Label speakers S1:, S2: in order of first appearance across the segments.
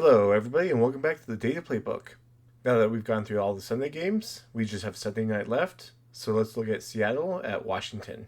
S1: Hello, everybody, and welcome back to the Data Playbook. Now that we've gone through all the Sunday games, we just have Sunday night left, so let's look at Seattle at Washington.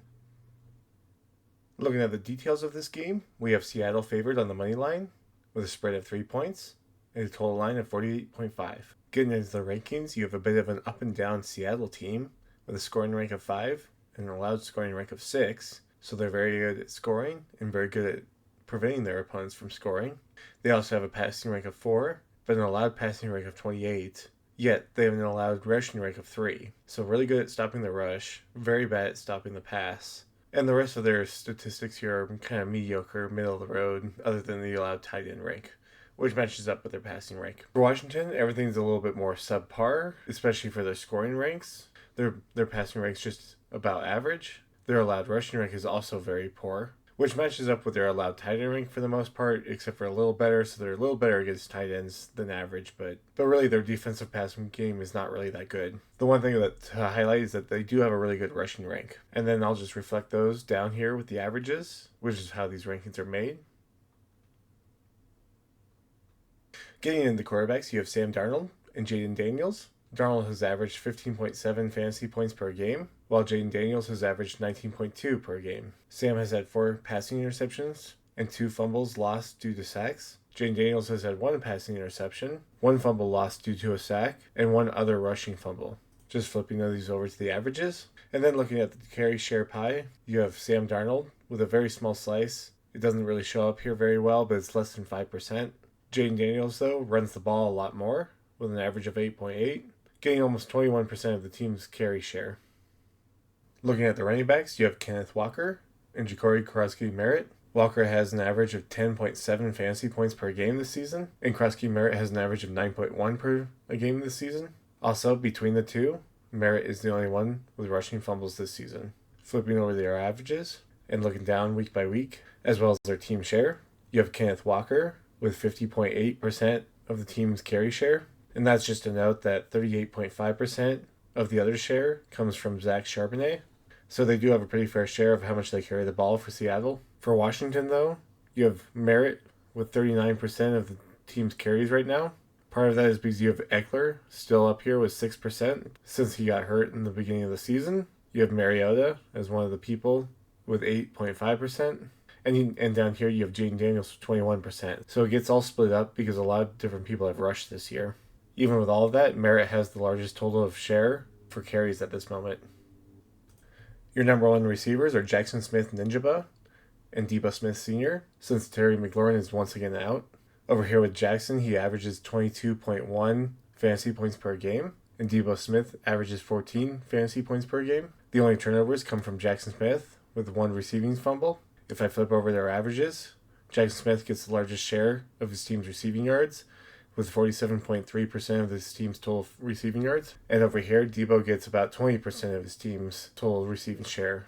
S1: Looking at the details of this game, we have Seattle favored on the money line with a spread of 3 points and a total line of 48.5. Getting into the rankings, you have a bit of an up and down Seattle team with a scoring rank of 5 and an allowed scoring rank of 6, so they're very good at scoring and very good at preventing their opponents from scoring. They also have a passing rank of 4, but an allowed passing rank of 28, yet they have an allowed rushing rank of 3. So really good at stopping the rush, very bad at stopping the pass. And the rest of their statistics here are kind of mediocre, middle of the road, other than the allowed tight end rank, which matches up with their passing rank. For Washington, everything's a little bit more subpar, especially for their scoring ranks. Their passing rank's just about average. Their allowed rushing rank is also very poor, which matches up with their allowed tight end rank for the most part, except for a little better, so they're a little better against tight ends than average, but really their defensive passing game is not really that good. The one thing that to highlight is that they do have a really good rushing rank, and then I'll just reflect those down here with the averages, which is how these rankings are made. Getting into quarterbacks, you have Sam Darnold and Jaden Daniels. Darnold has averaged 15.7 fantasy points per game, while Jaden Daniels has averaged 19.2 per game. Sam has had 4 passing interceptions and 2 fumbles lost due to sacks. Jaden Daniels has had 1 passing interception, 1 fumble lost due to a sack, and 1 other rushing fumble. Just flipping these over to the averages. And then looking at the carry share pie, you have Sam Darnold with a very small slice. It doesn't really show up here very well, but it's less than 5%. Jaden Daniels, though, runs the ball a lot more with an average of 8.8. Getting almost 21% of the team's carry share. Looking at the running backs, you have Kenneth Walker and Ja'Cory Krosky-Merritt. Walker has an average of 10.7 fantasy points per game this season, and Krosky-Merritt has an average of 9.1 per a game this season. Also, between the two, Merritt is the only one with rushing fumbles this season. Flipping over their averages and looking down week by week, as well as their team share, you have Kenneth Walker with 50.8% of the team's carry share. And that's just to note that 38.5% of the other share comes from Zach Charbonnet. So they do have a pretty fair share of how much they carry the ball for Seattle. For Washington, though, you have Merritt with 39% of the team's carries right now. Part of that is because you have Eckler still up here with 6% since he got hurt in the beginning of the season. You have Mariota as one of the people with 8.5%. And down here you have Jaden Daniels with 21%. So it gets all split up because a lot of different people have rushed this year. Even with all of that, Merritt has the largest total of share for carries at this moment. Your number 1 receivers are Jackson Smith-Njigba and Debo Smith Sr., since Terry McLaurin is once again out. Over here with Jackson, he averages 22.1 fantasy points per game, and Debo Smith averages 14 fantasy points per game. The only turnovers come from Jackson Smith, with 1 receiving fumble. If I flip over their averages, Jackson Smith gets the largest share of his team's receiving yards, with 47.3% of his team's total receiving yards. And over here, Debo gets about 20% of his team's total receiving share.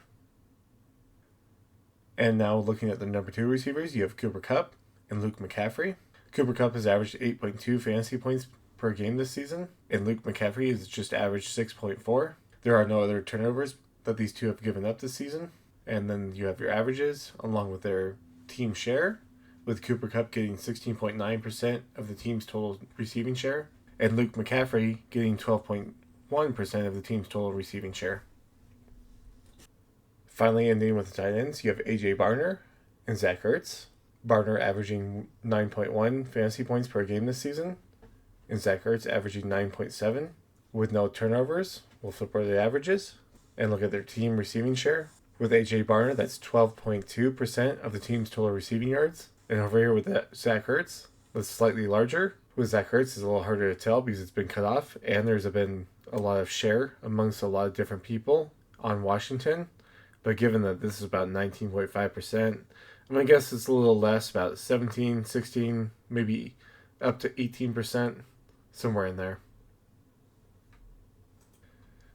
S1: And now looking at the number 2 receivers, you have Cooper Kupp and Luke McCaffrey. Cooper Kupp has averaged 8.2 fantasy points per game this season, and Luke McCaffrey has just averaged 6.4. There are no other turnovers that these two have given up this season. And then you have your averages along with their team share, with Cooper Kupp getting 16.9% of the team's total receiving share, and Luke McCaffrey getting 12.1% of the team's total receiving share. Finally, ending with the tight ends, you have A.J. Barner and Zach Ertz. Barner averaging 9.1 fantasy points per game this season, and Zach Ertz averaging 9.7 with no turnovers. We'll flip over the averages and look at their team receiving share. With A.J. Barner, that's 12.2% of the team's total receiving yards. And over here with Zach Ertz, that's slightly larger. With Zach Ertz, it's a little harder to tell because it's been cut off, and there's been a lot of share amongst a lot of different people on Washington. But given that this is about 19.5%, I'm going to guess it's a little less, about 17, 16, maybe up to 18%, somewhere in there.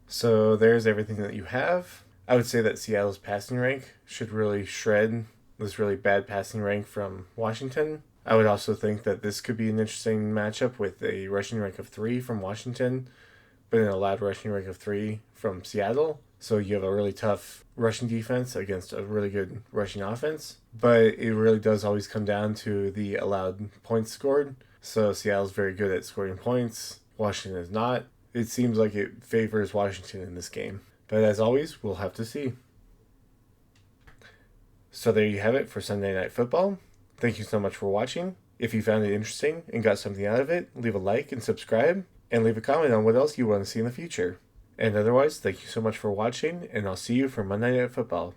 S1: So there's everything that you have. I would say that Seattle's passing rank should really shred this really bad passing rank from Washington. I would also think that this could be an interesting matchup with a rushing rank of 3 from Washington but an allowed rushing rank of 3 from Seattle. So you have a really tough rushing defense against a really good rushing offense. But it really does always come down to the allowed points scored. So Seattle's very good at scoring points. Washington is not. It seems like it favors Washington in this game. But as always, we'll have to see. So there you have it for Sunday Night Football. Thank you so much for watching. If you found it interesting and got something out of it, leave a like and subscribe. And leave a comment on what else you want to see in the future. And otherwise, thank you so much for watching, and I'll see you for Monday Night Football.